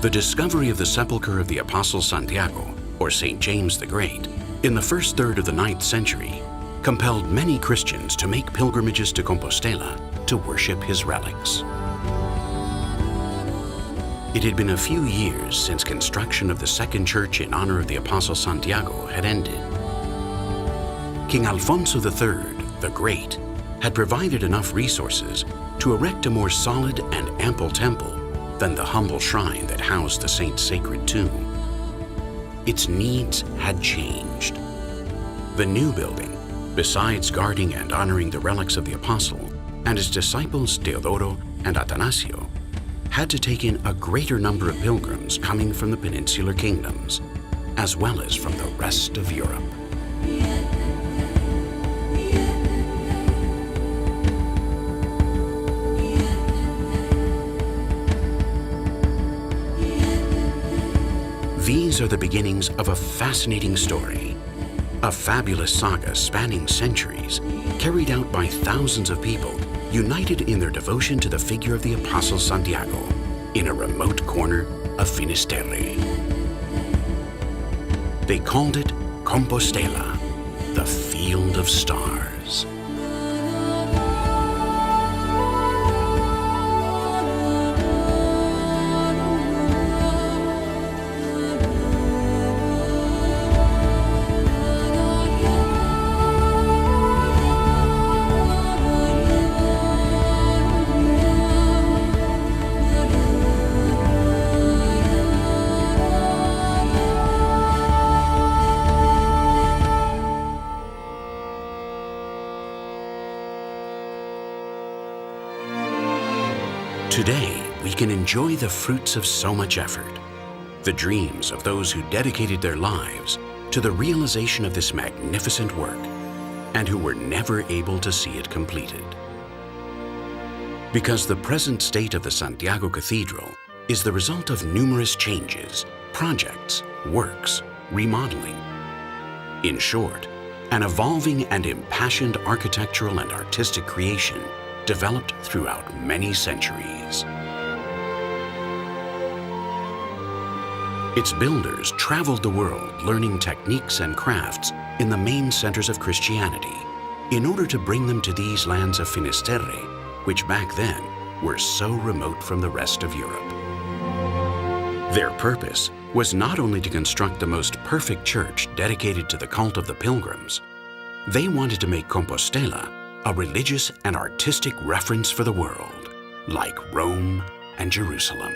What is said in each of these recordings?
The discovery of the sepulchre of the Apostle Santiago, or St. James the Great, in the first third of the 9th century, compelled many Christians to make pilgrimages to Compostela to worship his relics. It had been a few years since construction of the second church in honor of the Apostle Santiago had ended. King Alfonso III, the Great, had provided enough resources to erect a more solid and ample temple than the humble shrine that housed the saint's sacred tomb. Its needs had changed. The new building, besides guarding and honoring the relics of the apostle and his disciples Teodoro and Atanasio, had to take in a greater number of pilgrims coming from the peninsular kingdoms, as well as from the rest of Europe. These are the beginnings of a fascinating story, a fabulous saga spanning centuries, carried out by thousands of people united in their devotion to the figure of the Apostle Santiago in a remote corner of Finisterre. They called it Compostela, the Field of Stars. Today, we can enjoy the fruits of so much effort, the dreams of those who dedicated their lives to the realization of this magnificent work and who were never able to see it completed. Because the present state of the Santiago Cathedral is the result of numerous changes, projects, works, remodeling. In short, an evolving and impassioned architectural and artistic creation developed throughout many centuries. Its builders traveled the world learning techniques and crafts in the main centers of Christianity in order to bring them to these lands of Finisterre, which back then were so remote from the rest of Europe. Their purpose was not only to construct the most perfect church dedicated to the cult of the pilgrims, they wanted to make Compostela a religious and artistic reference for the world, like Rome and Jerusalem.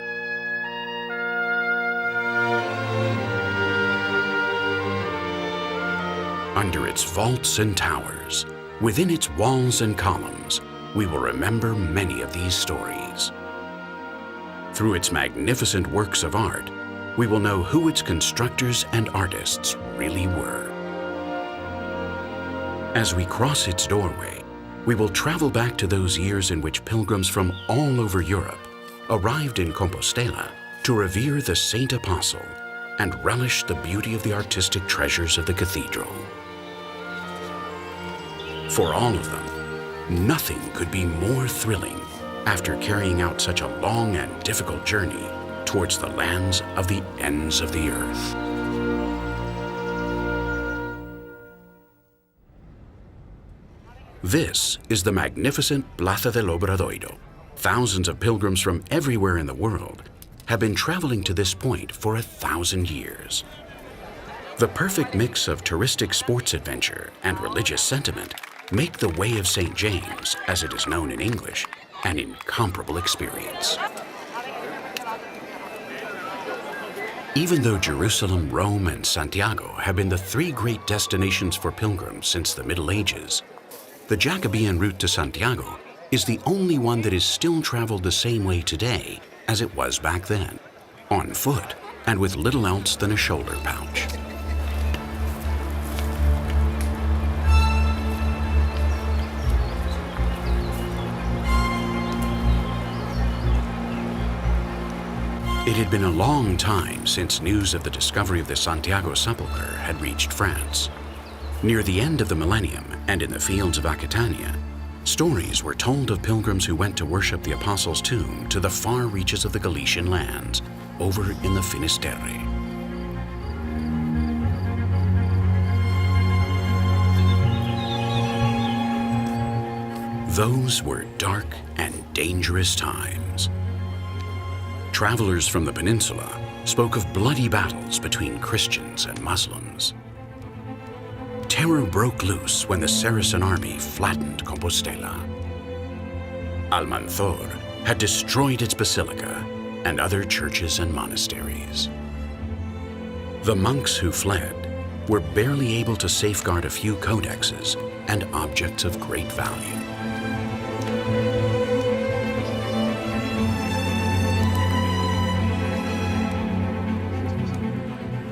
Under its vaults and towers, within its walls and columns, we will remember many of these stories. Through its magnificent works of art, we will know who its constructors and artists really were. As we cross its doorway, we will travel back to those years in which pilgrims from all over Europe arrived in Compostela to revere the Saint Apostle and relish the beauty of the artistic treasures of the cathedral. For all of them, nothing could be more thrilling after carrying out such a long and difficult journey towards the lands of the ends of the earth. This is the magnificent Plaza del Obradoiro. Thousands of pilgrims from everywhere in the world have been traveling to this point for 1,000 years. The perfect mix of touristic sports adventure and religious sentiment make the Way of St. James, as it is known in English, an incomparable experience. Even though Jerusalem, Rome, and Santiago have been the three great destinations for pilgrims since the Middle Ages, the Jacobean route to Santiago is the only one that is still traveled the same way today as it was back then, on foot and with little else than a shoulder pouch. It had been a long time since news of the discovery of the Santiago sepulchre had reached France. Near the end of the millennium and in the fields of Aquitania, Stories were told of pilgrims who went to worship the apostles' tomb to the far reaches of the Galician lands, over in the Finisterre. Those were dark and dangerous times. Travelers from the peninsula spoke of bloody battles between Christians and Muslims. Terror broke loose when the Saracen army flattened Compostela. Almanzor had destroyed its basilica and other churches and monasteries. The monks who fled were barely able to safeguard a few codexes and objects of great value.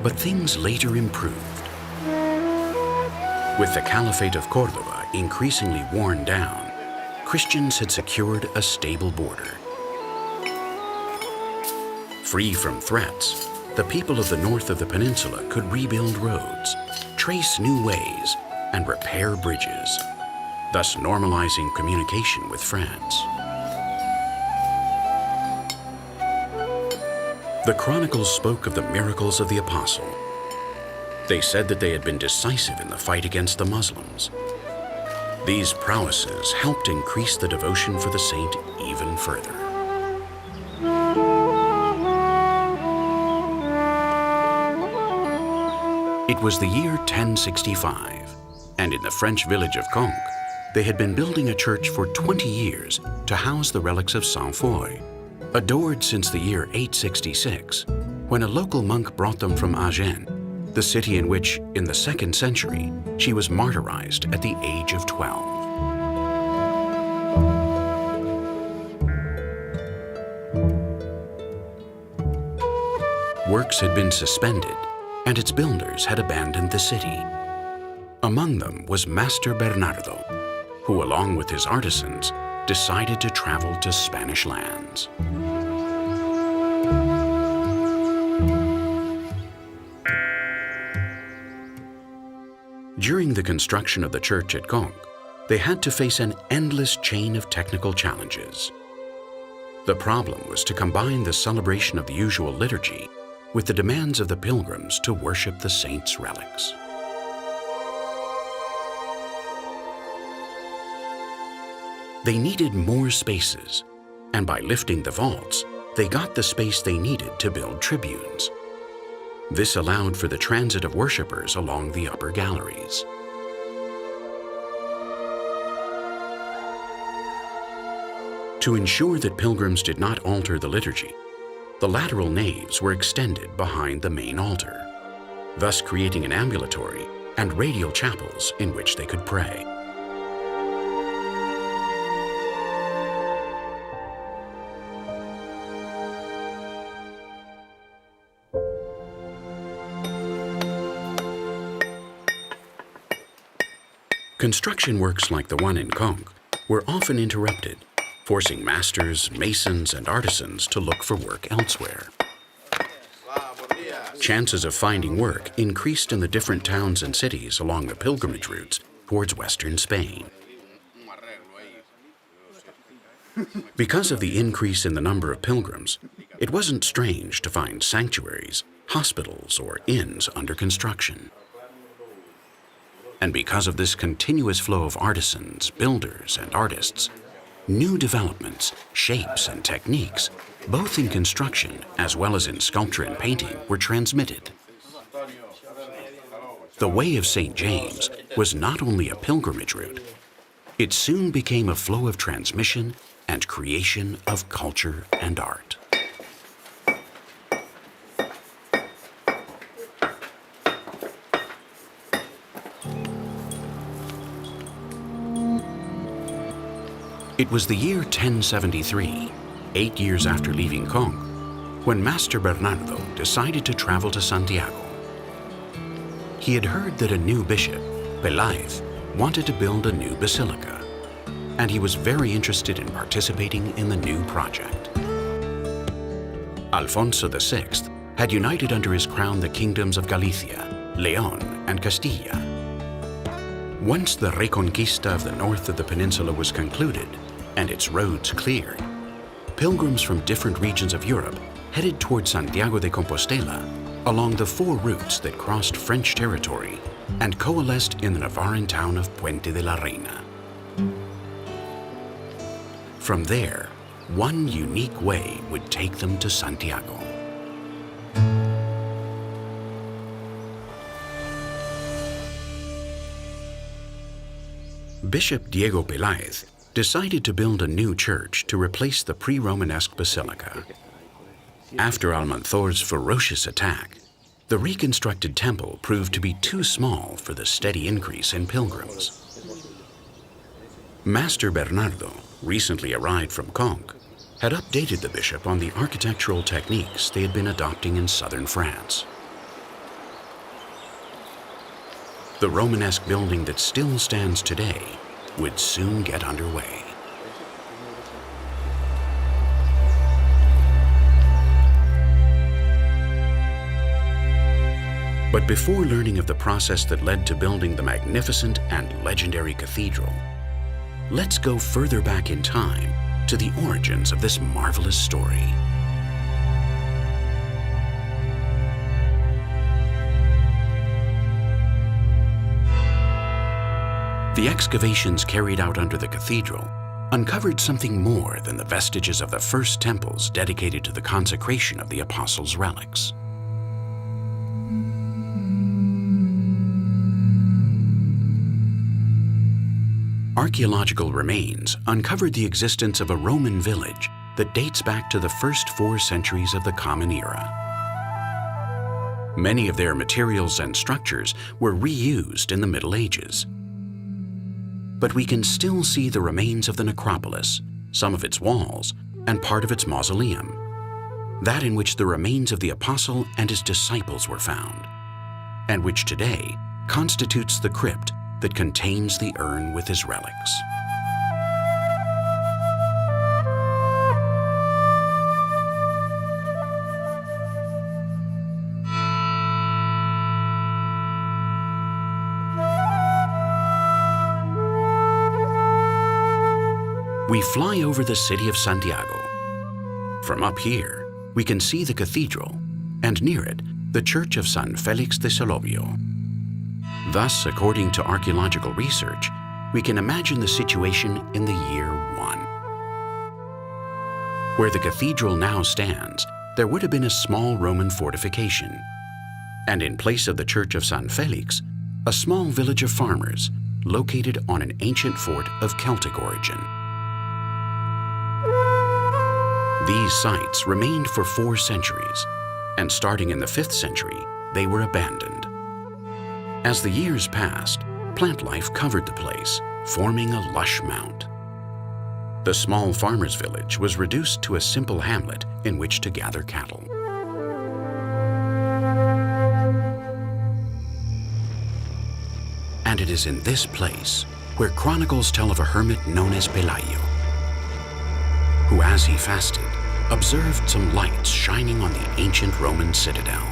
But things later improved. With the Caliphate of Córdoba increasingly worn down, Christians had secured a stable border. Free from threats, the people of the north of the peninsula could rebuild roads, trace new ways, and repair bridges, thus normalizing communication with France. The chronicles spoke of the miracles of the apostle. They said that they had been decisive in the fight against the Muslims. These prowesses helped increase the devotion for the saint even further. It was the year 1065, and in the French village of Conques, they had been building a church for 20 years to house the relics of Saint Foy, adored since the year 866, when a local monk brought them from Agen, the city in which, in the 2nd century, she was martyrized at the age of 12. Works had been suspended, and its builders had abandoned the city. Among them was Master Bernardo, who, along with his artisans, decided to travel to Spanish lands. During the construction of the church at Conques, they had to face an endless chain of technical challenges. The problem was to combine the celebration of the usual liturgy with the demands of the pilgrims to worship the saint's relics. They needed more spaces, and by lifting the vaults, they got the space they needed to build tribunes. This allowed for the transit of worshippers along the upper galleries. To ensure that pilgrims did not alter the liturgy, the lateral naves were extended behind the main altar, thus creating an ambulatory and radial chapels in which they could pray. Construction works like the one in Conques were often interrupted, forcing masters, masons, and artisans to look for work elsewhere. Chances of finding work increased in the different towns and cities along the pilgrimage routes towards western Spain. Because of the increase in the number of pilgrims, it wasn't strange to find sanctuaries, hospitals, or inns under construction. And because of this continuous flow of artisans, builders, and artists, new developments, shapes, and techniques, both in construction as well as in sculpture and painting, were transmitted. The Way of St. James was not only a pilgrimage route, it soon became a flow of transmission and creation of culture and art. It was the year 1073, 8 years after leaving Conques, when Master Bernardo decided to travel to Santiago. He had heard that a new bishop, Peláez, wanted to build a new basilica, and he was very interested in participating in the new project. Alfonso VI had united under his crown the kingdoms of Galicia, León, and Castilla. Once the Reconquista of the north of the peninsula was concluded and its roads cleared, pilgrims from different regions of Europe headed toward Santiago de Compostela along the 4 routes that crossed French territory and coalesced in the Navarran town of Puente de la Reina. From there, one unique way would take them to Santiago. Bishop Diego Peláez decided to build a new church to replace the pre-Romanesque basilica. After Almanzor's ferocious attack, the reconstructed temple proved to be too small for the steady increase in pilgrims. Master Bernardo, recently arrived from Conques, had updated the bishop on the architectural techniques they had been adopting in southern France. The Romanesque building that still stands today would soon get underway. But before learning of the process that led to building the magnificent and legendary cathedral, let's go further back in time to the origins of this marvelous story. The excavations carried out under the cathedral uncovered something more than the vestiges of the first temples dedicated to the consecration of the apostles' relics. Archaeological remains uncovered the existence of a Roman village that dates back to the first 4 centuries of the Common Era. Many of their materials and structures were reused in the Middle Ages. But we can still see the remains of the necropolis, some of its walls, and part of its mausoleum, that in which the remains of the apostle and his disciples were found, and which today constitutes the crypt that contains the urn with his relics. We fly over the city of Santiago. From up here, we can see the cathedral, and near it, the church of San Félix de Segovia. Thus, according to archaeological research, we can imagine the situation in the year 1. Where the cathedral now stands, there would have been a small Roman fortification, and in place of the church of San Félix, a small village of farmers located on an ancient fort of Celtic origin. These sites remained for 4 centuries, and starting in the 5th century, they were abandoned. As the years passed, plant life covered the place, forming a lush mount. The small farmers' village was reduced to a simple hamlet in which to gather cattle. And it is in this place where chronicles tell of a hermit known as Pelayo, who, as he fasted, observed some lights shining on the ancient Roman citadel.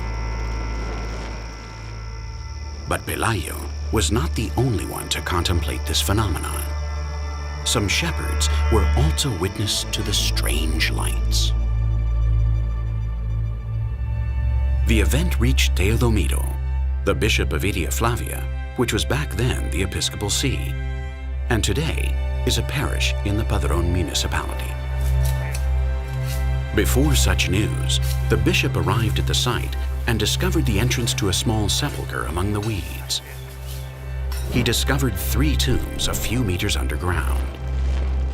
But Pelayo was not the only one to contemplate this phenomenon. Some shepherds were also witness to the strange lights. The event reached Teodomiro, the bishop of Iria Flavia, which was back then the episcopal see, and today is a parish in the Padrón municipality. Before such news, the bishop arrived at the site and discovered the entrance to a small sepulchre among the weeds. He discovered 3 tombs a few meters underground,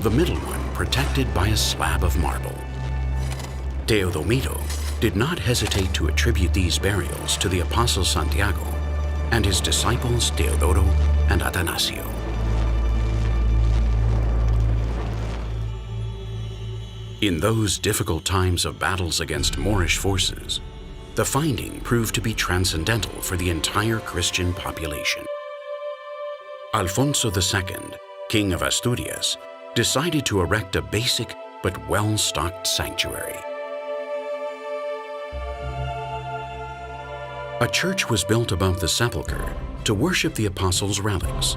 the middle one protected by a slab of marble. Teodomiro did not hesitate to attribute these burials to the Apostle Santiago and his disciples Teodoro and Atanasio. In those difficult times of battles against Moorish forces, the finding proved to be transcendental for the entire Christian population. Alfonso II, King of Asturias, decided to erect a basic but well-stocked sanctuary. A church was built above the sepulchre to worship the apostles' relics,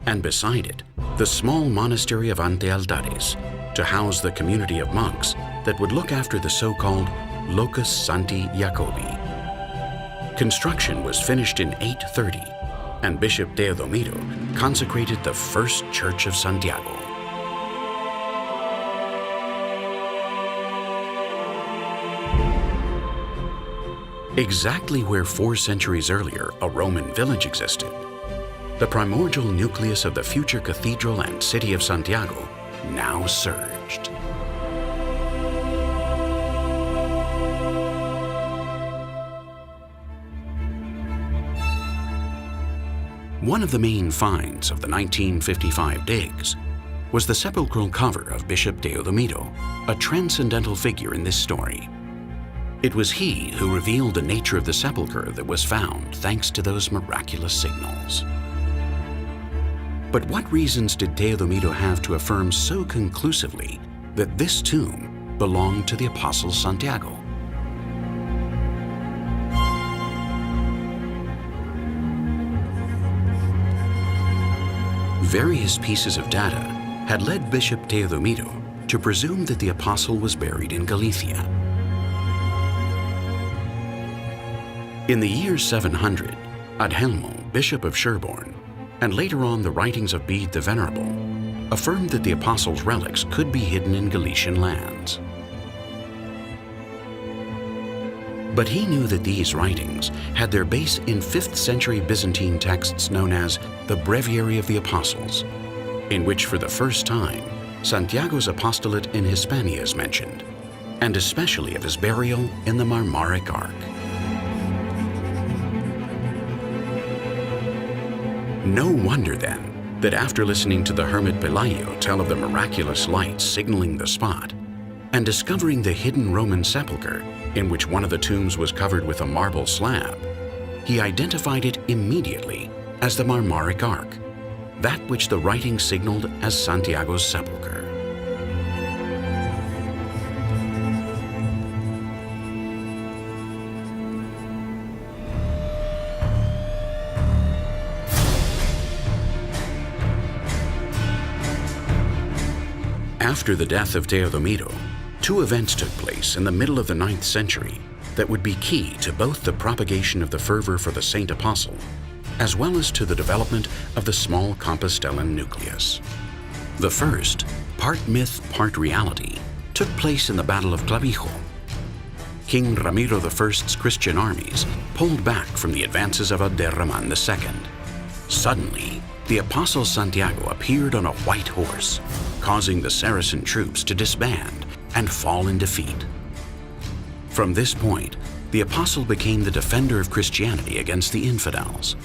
and beside it, the small monastery of Ante Altares to house the community of monks that would look after the so-called Locus Sancti Jacobi. Construction was finished in 830, and Bishop Teodomiro consecrated the first Church of Santiago. Exactly where 4 centuries earlier a Roman village existed, the primordial nucleus of the future cathedral and city of Santiago now surged. One of the main finds of the 1955 digs was the sepulchral cover of Bishop Teodomiro, a transcendental figure in this story. It was he who revealed the nature of the sepulchre that was found thanks to those miraculous signals. But what reasons did Teodomiro have to affirm so conclusively that this tomb belonged to the Apostle Santiago? Various pieces of data had led Bishop Teodomiro to presume that the apostle was buried in Galicia. In the year 700, Adhelmo, Bishop of Sherborne, and later on the writings of Bede the Venerable, affirmed that the apostle's relics could be hidden in Galician lands. But he knew that these writings had their base in 5th century Byzantine texts known as the Breviary of the Apostles, in which for the first time Santiago's apostolate in Hispania is mentioned, and especially of his burial in the Marmaric Ark. No wonder then that after listening to the hermit Pelayo tell of the miraculous lights signaling the spot, and discovering the hidden Roman sepulchre in which one of the tombs was covered with a marble slab, he identified it immediately as the Marmaric Ark, that which the writing signaled as Santiago's sepulchre. After the death of Teodomiro, 2 events took place in the middle of the 9th century that would be key to both the propagation of the fervor for the Saint Apostle, as well as to the development of the small Compostelan nucleus. The first, part myth, part reality, took place in the Battle of Clavijo. King Ramiro I's Christian armies pulled back from the advances of Abderrahman II. Suddenly, the Apostle Santiago appeared on a white horse, causing the Saracen troops to disband and fall in defeat. From this point, the apostle became the defender of Christianity against the infidels,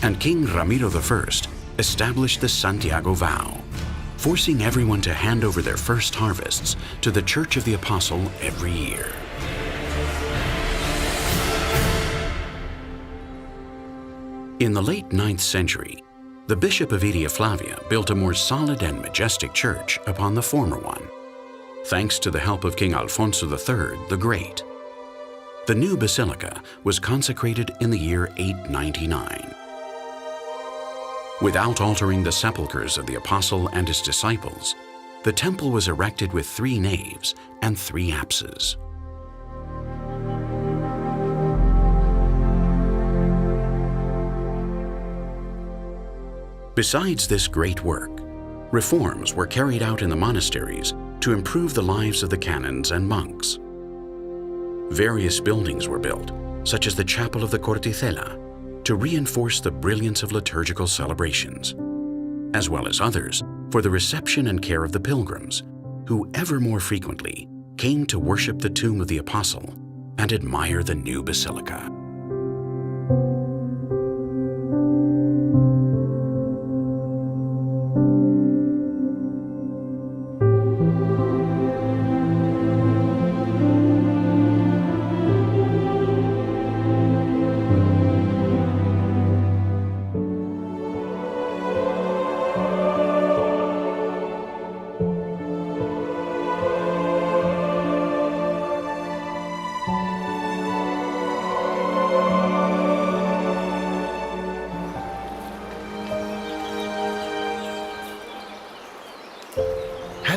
and King Ramiro I established the Santiago vow, forcing everyone to hand over their first harvests to the Church of the Apostle every year. In the late 9th century, the Bishop of Aedia Flavia built a more solid and majestic church upon the former one, thanks to the help of King Alfonso III the Great. The new basilica was consecrated in the year 899. Without altering the sepulchres of the apostle and his disciples, the temple was erected with 3 naves and 3 apses. Besides this great work, reforms were carried out in the monasteries to improve the lives of the canons and monks. Various buildings were built, such as the Chapel of the Corticella, to reinforce the brilliance of liturgical celebrations, as well as others for the reception and care of the pilgrims, who ever more frequently came to worship the tomb of the apostle and admire the new basilica.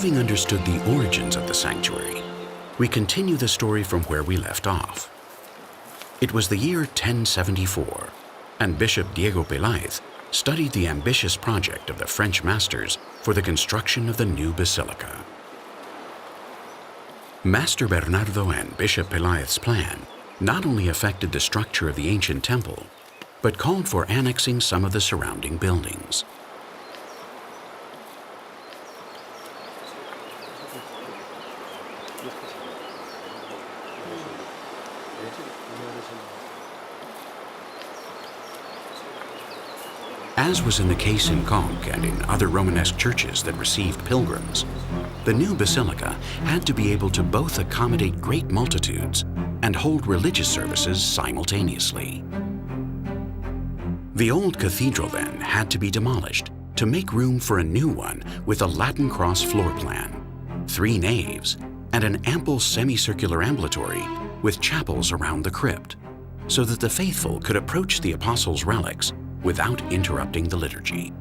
Having understood the origins of the sanctuary, we continue the story from where we left off. It was the year 1074, and Bishop Diego Peláez studied the ambitious project of the French masters for the construction of the new basilica. Master Bernardo and Bishop Peláez's plan not only affected the structure of the ancient temple, but called for annexing some of the surrounding buildings. As was in the case in Conques and in other Romanesque churches that received pilgrims, the new basilica had to be able to both accommodate great multitudes and hold religious services simultaneously. The old cathedral then had to be demolished to make room for a new one with a Latin cross floor plan, 3 naves, and an ample semicircular ambulatory with chapels around the crypt, so that the faithful could approach the apostles' relics without interrupting the liturgy.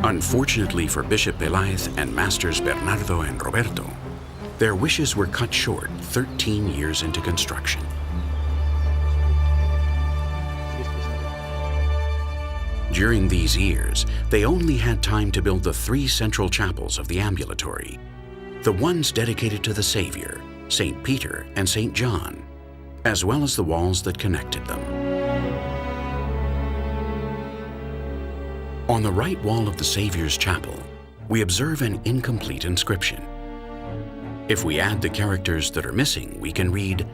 Unfortunately for Bishop Peláez and Masters Bernardo and Roberto, their wishes were cut short 13 years into construction. During these years, they only had time to build the 3 central chapels of the ambulatory, the ones dedicated to the Savior, St. Peter and St. John, as well as the walls that connected them. On the right wall of the Savior's chapel, we observe an incomplete inscription. If we add the characters that are missing, we can read,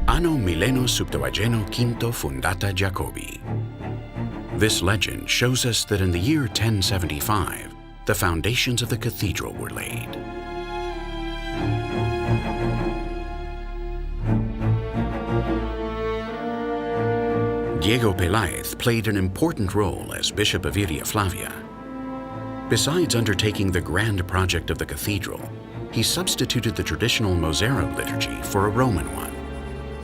Anno milleno subtuageno quinto fundata Jacobi. This legend shows us that in the year 1075, the foundations of the cathedral were laid. Diego Peláez played an important role as Bishop of Iria Flavia. Besides undertaking the grand project of the cathedral, he substituted the traditional Mozarabe liturgy for a Roman one,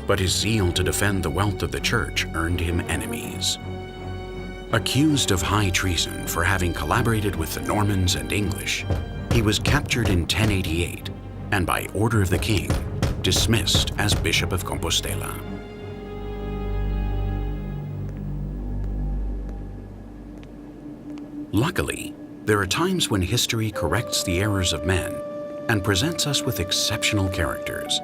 but his zeal to defend the wealth of the church earned him enemies. Accused of high treason for having collaborated with the Normans and English, he was captured in 1088 and by order of the king, dismissed as Bishop of Compostela. Luckily, there are times when history corrects the errors of men and presents us with exceptional characters.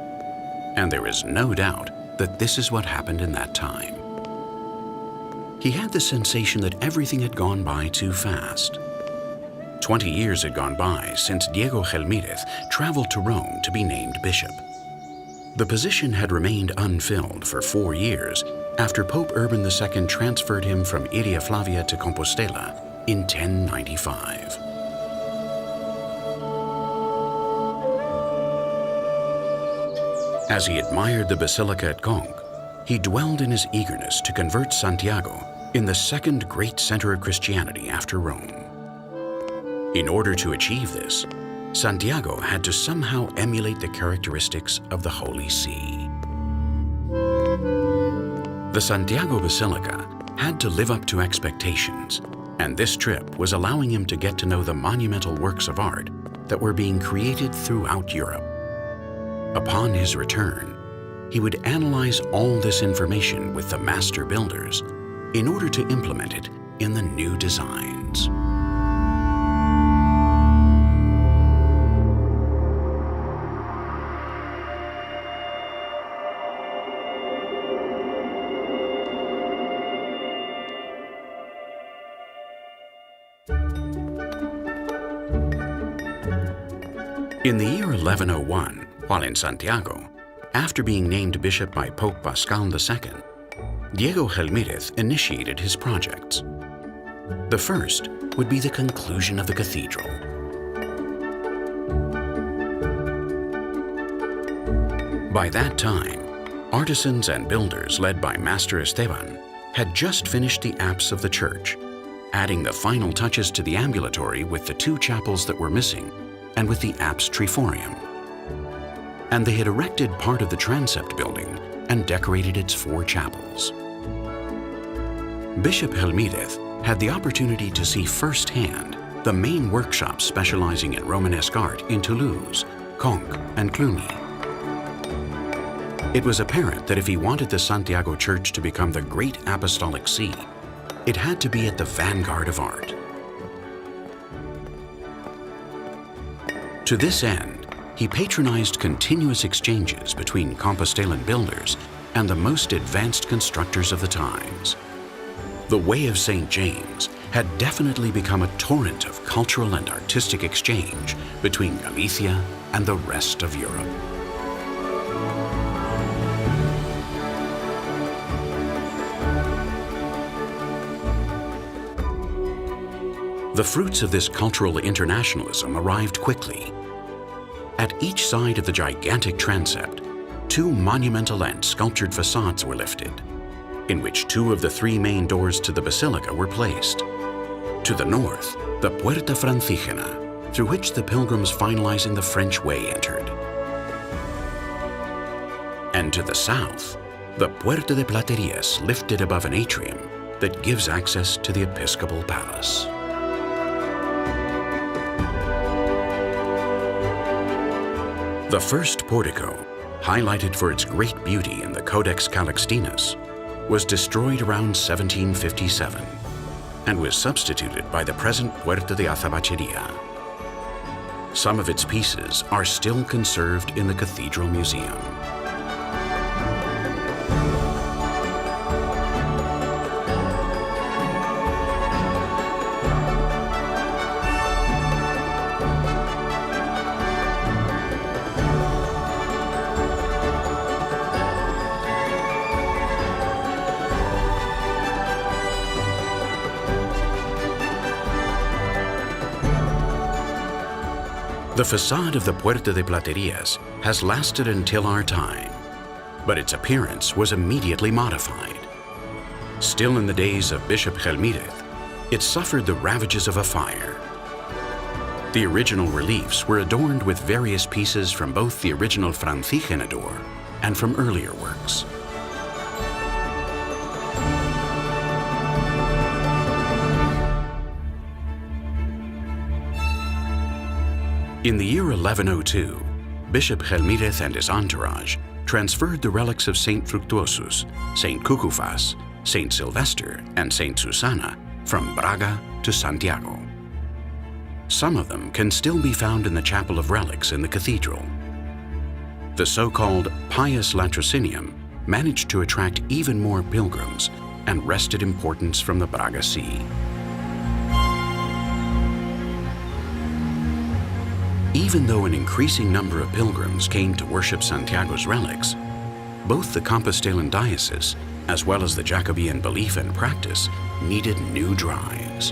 And there is no doubt that this is what happened in that time. He had the sensation that everything had gone by too fast. 20 years had gone by since Diego Gelmírez traveled to Rome to be named bishop. The position had remained unfilled for 4 years after Pope Urban II transferred him from Iria Flavia to Compostela in 1095. As he admired the basilica at Conques, he dwelled in his eagerness to convert Santiago in the second great center of Christianity after Rome. In order to achieve this, Santiago had to somehow emulate the characteristics of the Holy See. The Santiago Basilica had to live up to expectations, and this trip was allowing him to get to know the monumental works of art that were being created throughout Europe. Upon his return, he would analyze all this information with the master builders in order to implement it in the new designs. In the year 1101, while in Santiago, after being named bishop by Pope Pascal II, Diego Gelmírez initiated his projects. The first would be the conclusion of the cathedral. By that time, artisans and builders led by Master Esteban had just finished the apse of the church, adding the final touches to the ambulatory with the 2 chapels that were missing and with the apse triforium. And they had erected part of the transept building and decorated its 4 chapels. Bishop Gelmírez had the opportunity to see firsthand the main workshops specializing in Romanesque art in Toulouse, Conques, and Cluny. It was apparent that if he wanted the Santiago Church to become the great apostolic see, it had to be at the vanguard of art. To this end, he patronized continuous exchanges between Compostelan builders and the most advanced constructors of the times. The Way of St. James had definitely become a torrent of cultural and artistic exchange between Galicia and the rest of Europe. The fruits of this cultural internationalism arrived quickly. At each side of the gigantic transept, two monumental and sculptured facades were lifted, in which two of the three main doors to the basilica were placed. To the north, the Puerta Francígena, through which the pilgrims finalizing the French way entered. And to the south, the Puerta de Platerías lifted above an atrium that gives access to the episcopal palace. The first portico, highlighted for its great beauty in the Codex Calixtinus, was destroyed around 1757 and was substituted by the present Puerta de Azabachería. Some of its pieces are still conserved in the Cathedral Museum. The facade of the Puerta de Platerías has lasted until our time, but its appearance was immediately modified. Still in the days of Bishop Gelmírez, it suffered the ravages of a fire. The original reliefs were adorned with various pieces from both the original Francígena door and from earlier works. In the year 1102, Bishop Gelmírez and his entourage transferred the relics of Saint Fructuosus, Saint Cucufas, Saint Sylvester, and Saint Susana from Braga to Santiago. Some of them can still be found in the Chapel of Relics in the cathedral. The so-called Pious Latrocinium managed to attract even more pilgrims and wrested importance from the Braga See. Even though an increasing number of pilgrims came to worship Santiago's relics, both the Compostelan diocese as well as the Jacobean belief and practice needed new drives.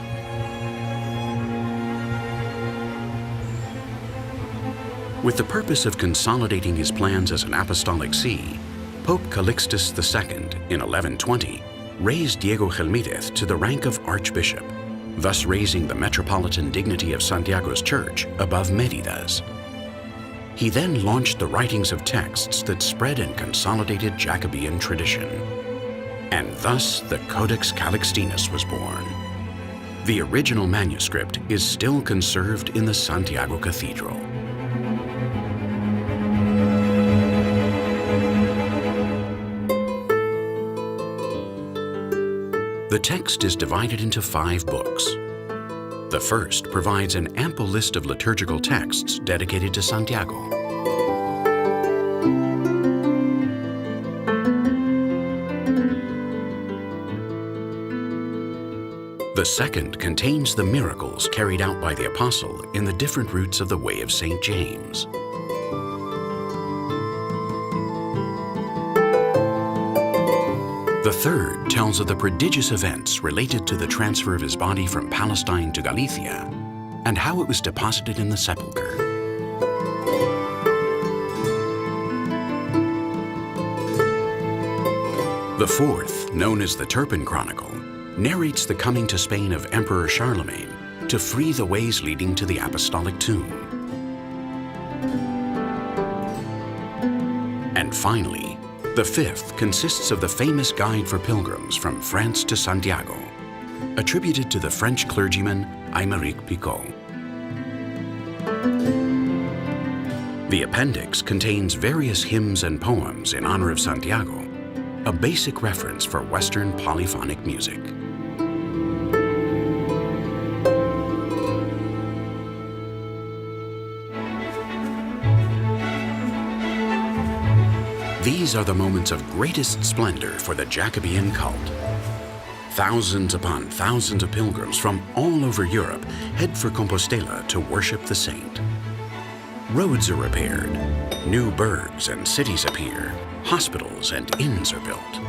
With the purpose of consolidating his plans as an apostolic see, Pope Calixtus II in 1120 raised Diego Gelmírez to the rank of archbishop, thus raising the metropolitan dignity of Santiago's church above Mérida's. He then launched the writings of texts that spread and consolidated Jacobean tradition. And thus the Codex Calixtinus was born. The original manuscript is still conserved in the Santiago Cathedral. The text is divided into 5 books. The first provides an ample list of liturgical texts dedicated to Santiago. The second contains the miracles carried out by the apostle in the different routes of the Way of St. James. The third tells of the prodigious events related to the transfer of his body from Palestine to Galicia and how it was deposited in the sepulchre. The fourth, known as the Turpin Chronicle, narrates the coming to Spain of Emperor Charlemagne to free the ways leading to the apostolic tomb. And finally, the fifth consists of the famous guide for pilgrims from France to Santiago, attributed to the French clergyman Aymeric Picot. The appendix contains various hymns and poems in honor of Santiago, a basic reference for Western polyphonic music. These are the moments of greatest splendor for the Jacobean cult. Thousands upon thousands of pilgrims from all over Europe head for Compostela to worship the saint. Roads are repaired, new burghs and cities appear, hospitals and inns are built.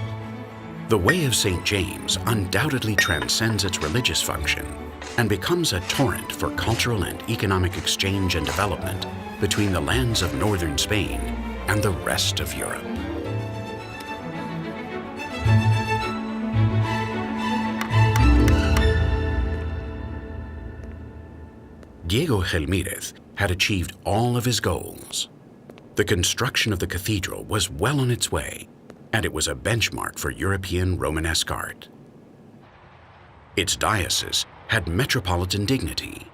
The Way of St. James undoubtedly transcends its religious function and becomes a torrent for cultural and economic exchange and development between the lands of northern Spain and the rest of Europe. Diego Gelmírez had achieved all of his goals. The construction of the cathedral was well on its way, and it was a benchmark for European Romanesque art. Its diocese had metropolitan dignity,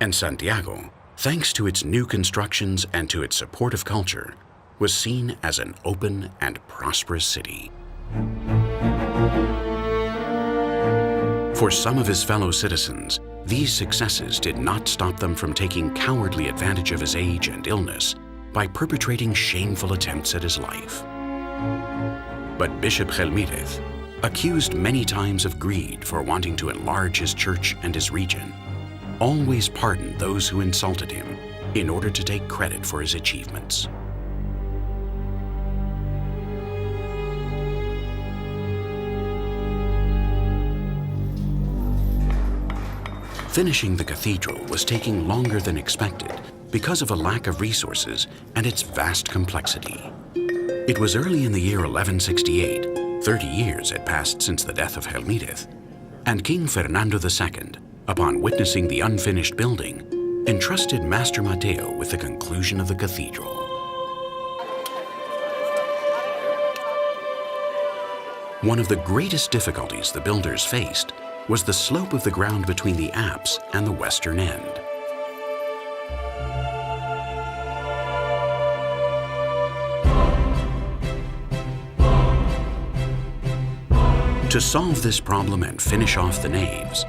and Santiago, thanks to its new constructions and to its supportive culture, was seen as an open and prosperous city. For some of his fellow citizens, these successes did not stop them from taking cowardly advantage of his age and illness by perpetrating shameful attempts at his life. But Bishop Gelmírez, accused many times of greed for wanting to enlarge his church and his region, always pardoned those who insulted him in order to take credit for his achievements. Finishing the cathedral was taking longer than expected because of a lack of resources and its vast complexity. It was early in the year 1168, 30 years had passed since the death of Gelmírez, and King Fernando II, upon witnessing the unfinished building, entrusted Master Mateo with the conclusion of the cathedral. One of the greatest difficulties the builders faced was the slope of the ground between the apse and the western end. To solve this problem and finish off the naves,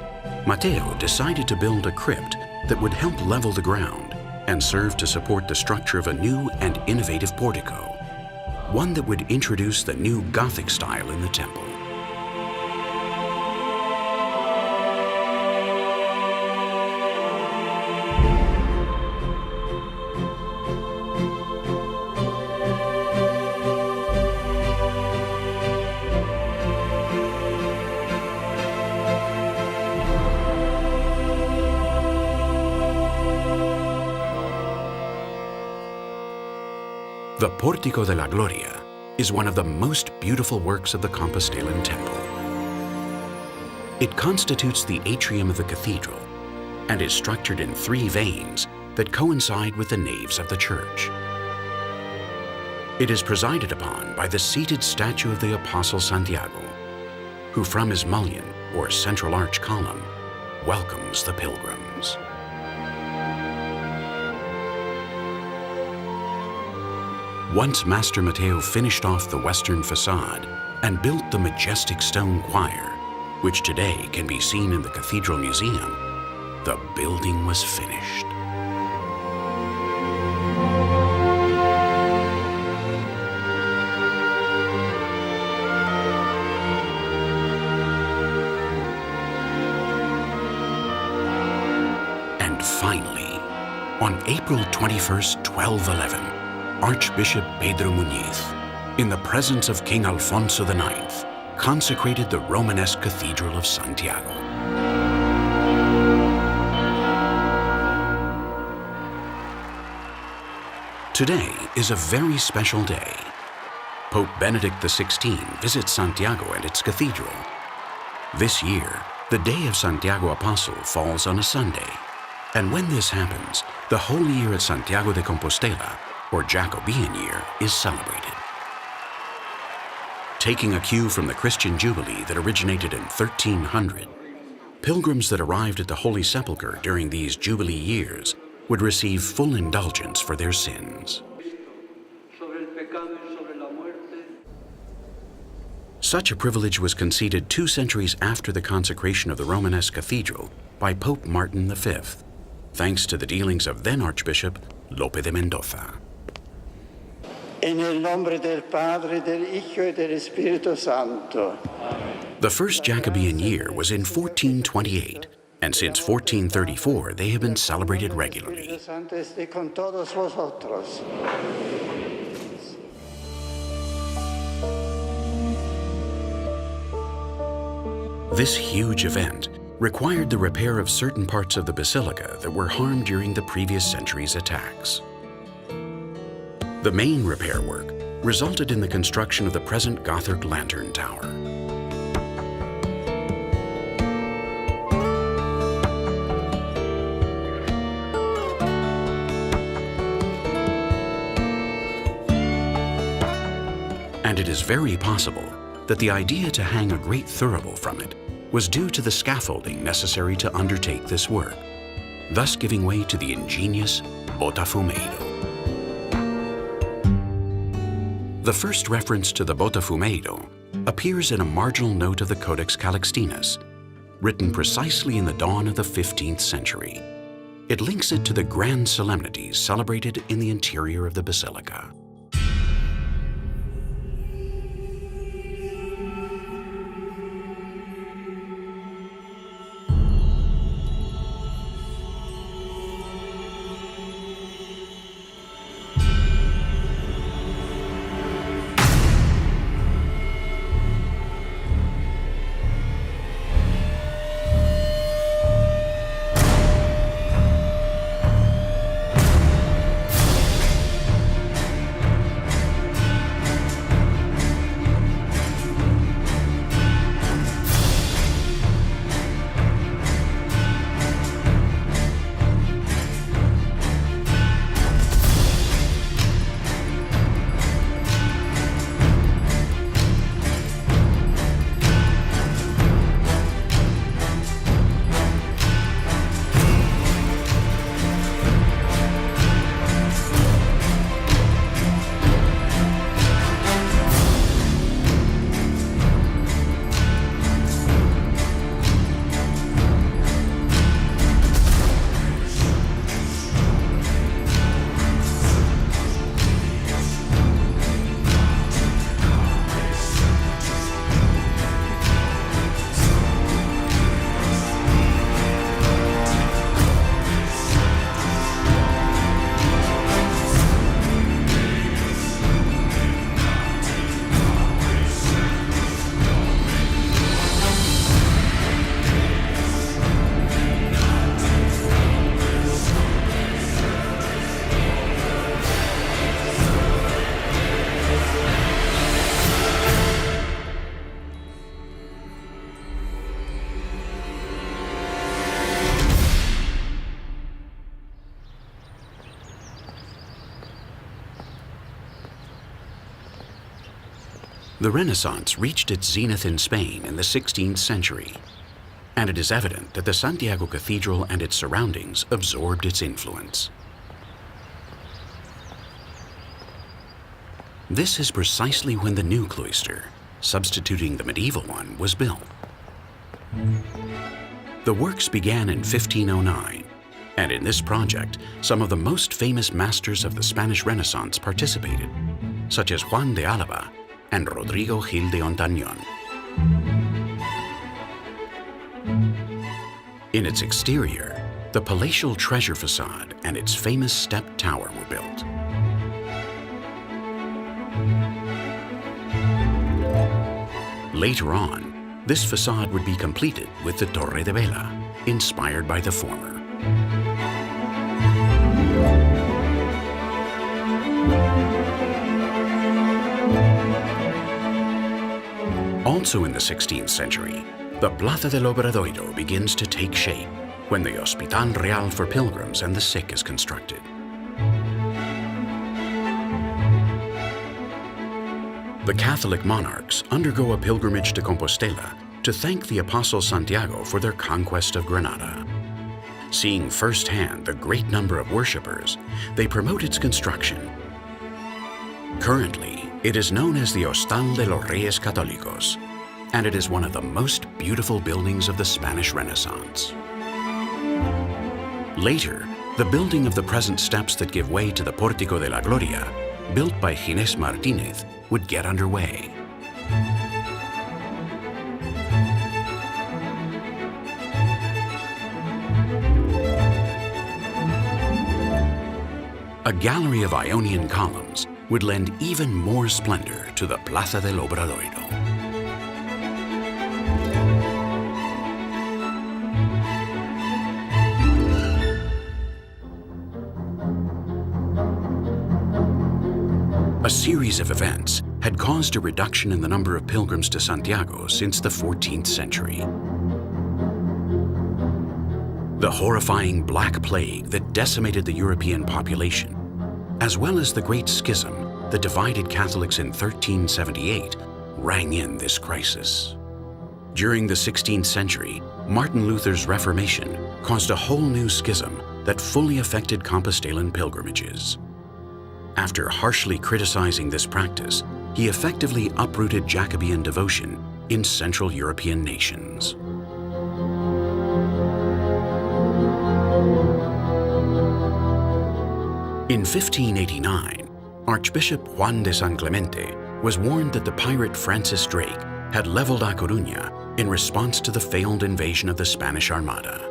Mateo decided to build a crypt that would help level the ground and serve to support the structure of a new and innovative portico, one that would introduce the new Gothic style in the temple. The Portico de la Gloria is one of the most beautiful works of the Compostelan temple. It constitutes the atrium of the cathedral and is structured in 3 veins that coincide with the naves of the church. It is presided upon by the seated statue of the Apostle Santiago, who from his mullion, or central arch column, welcomes the pilgrims. Once Master Mateo finished off the western facade and built the majestic stone choir, which today can be seen in the Cathedral Museum, the building was finished. And finally, on April 21st, 1211, Archbishop Pedro Muñiz, in the presence of King Alfonso IX, consecrated the Romanesque Cathedral of Santiago. Today is a very special day. Pope Benedict XVI visits Santiago and its cathedral. This year, the day of Santiago Apostle falls on a Sunday, and when this happens, the Holy Year at Santiago de Compostela, or Jacobean Year, is celebrated. Taking a cue from the Christian Jubilee that originated in 1300, pilgrims that arrived at the Holy Sepulchre during these Jubilee years would receive full indulgence for their sins. Such a privilege was conceded 2 centuries after the consecration of the Romanesque cathedral by Pope Martin V, thanks to the dealings of then Archbishop Lope de Mendoza. En el nombre del Padre, del Hijo y del Espíritu Santo. The first Jacobean year was in 1428, and since 1434 they have been celebrated regularly. This huge event required the repair of certain parts of the basilica that were harmed during the previous century's attacks. The main repair work resulted in the construction of the present Gothic lantern tower. And it is very possible that the idea to hang a great thurible from it was due to the scaffolding necessary to undertake this work, thus giving way to the ingenious botafumeiro. The first reference to the botafumeiro appears in a marginal note of the Codex Calixtinus, written precisely in the dawn of the 15th century. It links it to the grand solemnities celebrated in the interior of the basilica. The Renaissance reached its zenith in Spain in the 16th century, and it is evident that the Santiago Cathedral and its surroundings absorbed its influence. This is precisely when the new cloister, substituting the medieval one, was built. The works began in 1509, and in this project, some of the most famous masters of the Spanish Renaissance participated, such as Juan de Alava and Rodrigo Gil de Ontañón. In its exterior, the palatial treasure facade and its famous step tower were built. Later on, this facade would be completed with the Torre de Vela, inspired by the former. Also in the 16th century, the Plaza del Obradoiro begins to take shape when the Hospital Real for pilgrims and the sick is constructed. The Catholic monarchs undergo a pilgrimage to Compostela to thank the Apostle Santiago for their conquest of Granada. Seeing firsthand the great number of worshippers, they promote its construction. Currently, it is known as the Hostal de los Reyes Católicos, and it is one of the most beautiful buildings of the Spanish Renaissance. Later, the building of the present steps that give way to the Portico de la Gloria, built by Ginés Martínez, would get underway. A gallery of Ionian columns would lend even more splendor to the Plaza del Obradoiro. A series of events had caused a reduction in the number of pilgrims to Santiago since the 14th century. The horrifying Black Plague that decimated the European population, as well as the Great Schism that divided Catholics in 1378, rang in this crisis. During the 16th century, Martin Luther's Reformation caused a whole new schism that fully affected Compostelan pilgrimages. After harshly criticizing this practice, he effectively uprooted Jacobean devotion in Central European nations. In 1589, Archbishop Juan de San Clemente was warned that the pirate Francis Drake had leveled A Coruña in response to the failed invasion of the Spanish Armada.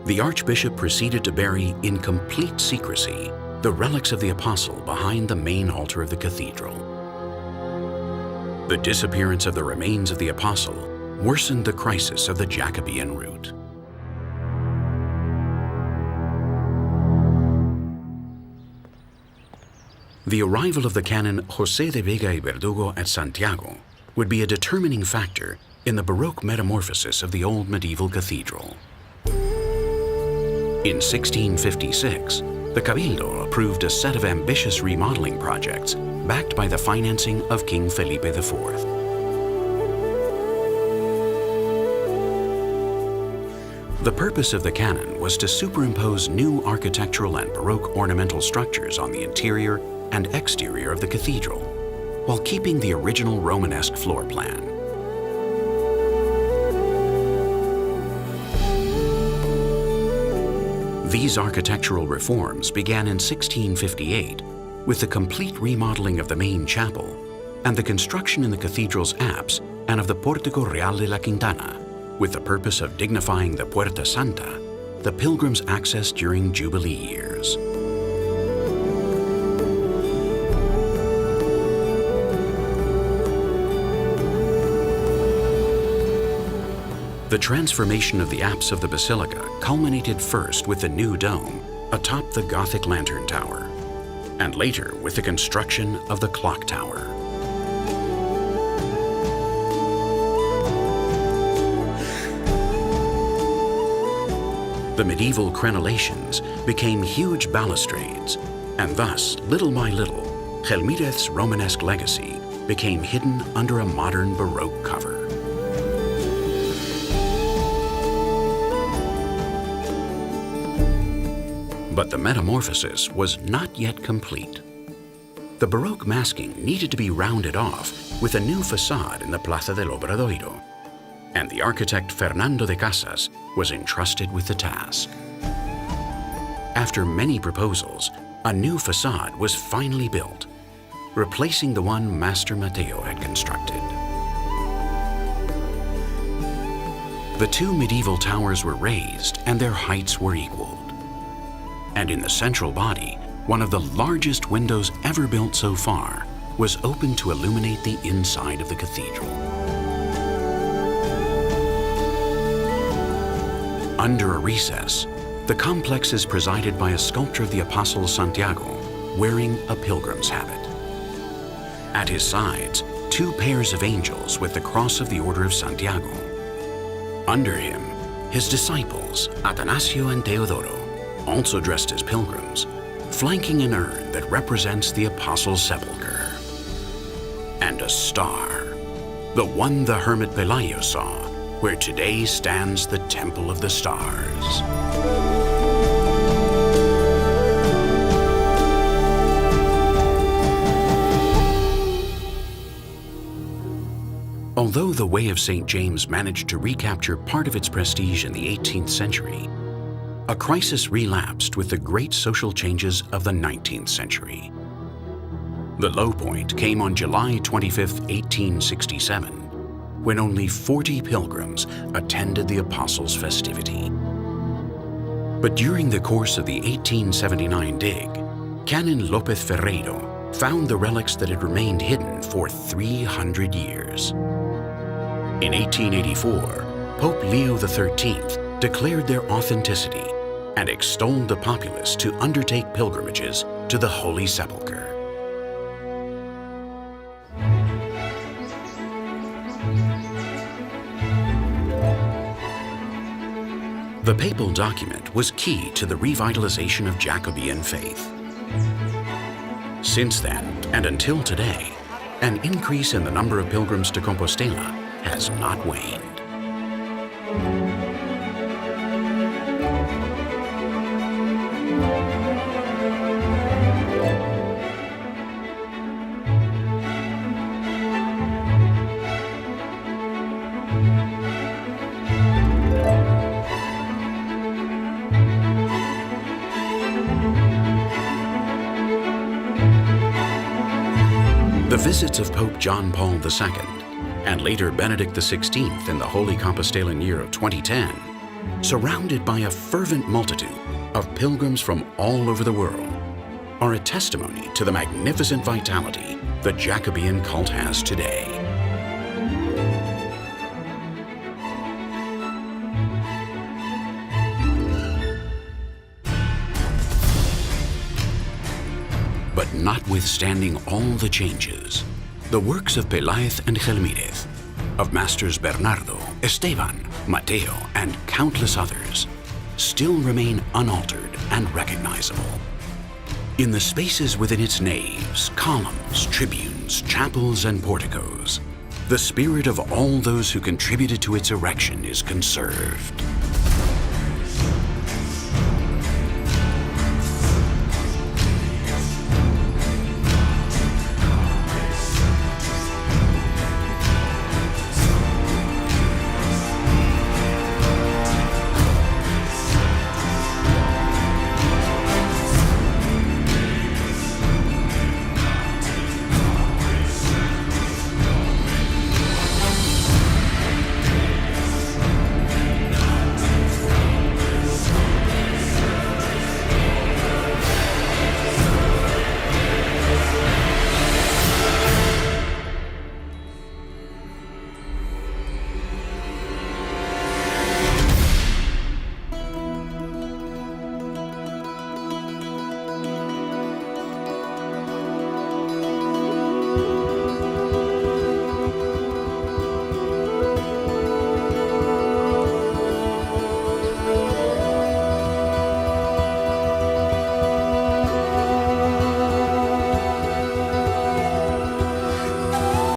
The Archbishop proceeded to bury in complete secrecy the relics of the Apostle behind the main altar of the cathedral. The disappearance of the remains of the Apostle worsened the crisis of the Jacobean route. The arrival of the canon José de Vega y Verdugo at Santiago would be a determining factor in the Baroque metamorphosis of the old medieval cathedral. In 1656, the Cabildo approved a set of ambitious remodeling projects backed by the financing of King Felipe IV. The purpose of the canon was to superimpose new architectural and Baroque ornamental structures on the interior and exterior of the cathedral, while keeping the original Romanesque floor plan. These architectural reforms began in 1658 with the complete remodeling of the main chapel and the construction in the cathedral's apse and of the Portico Real de la Quintana, with the purpose of dignifying the Puerta Santa, the pilgrims' access during Jubilee years. The transformation of the apse of the basilica culminated first with the new dome atop the Gothic lantern tower, and later with the construction of the clock tower. The medieval crenellations became huge balustrades, and thus, little by little, Gelmírez's Romanesque legacy became hidden under a modern Baroque cover. But the metamorphosis was not yet complete. The Baroque masking needed to be rounded off with a new facade in the Plaza del Obradoiro, and the architect Fernando de Casas was entrusted with the task. After many proposals, a new facade was finally built, replacing the one Master Mateo had constructed. The two medieval towers were raised and their heights were equaled. And in the central body, one of the largest windows ever built so far was open to illuminate the inside of the cathedral. Under a recess, the complex is presided by a sculpture of the Apostle Santiago wearing a pilgrim's habit. At his sides, two pairs of angels with the cross of the Order of Santiago. Under him, his disciples, Atanasio and Teodoro, also dressed as pilgrims, flanking an urn that represents the Apostle's sepulchre. And found a star, the one the hermit Pelayo saw, where today stands the Temple of the Stars. Although the Way of St. James managed to recapture part of its prestige in the 18th century, a crisis relapsed with the great social changes of the 19th century. The low point came on July 25, 1867, when only 40 pilgrims attended the Apostles' festivity. But during the course of the 1879 dig, Canon López Ferreiro found the relics that had remained hidden for 300 years. In 1884, Pope Leo XIII declared their authenticity and extolled the populace to undertake pilgrimages to the Holy Sepulchre. The papal document was key to the revitalization of Jacobean faith. Since then, and until today, an increase in the number of pilgrims to Compostela has not waned. The visits of Pope John Paul II and later Benedict XVI in the Holy Compostelan year of 2010, surrounded by a fervent multitude of pilgrims from all over the world, are a testimony to the magnificent vitality the Jacobean cult has today. But notwithstanding all the changes, the works of Peláez and Gelmírez, of Masters Bernardo, Esteban, Mateo, and countless others, still remain unaltered and recognizable. In the spaces within its naves, columns, tribunes, chapels, and porticos, the spirit of all those who contributed to its erection is conserved.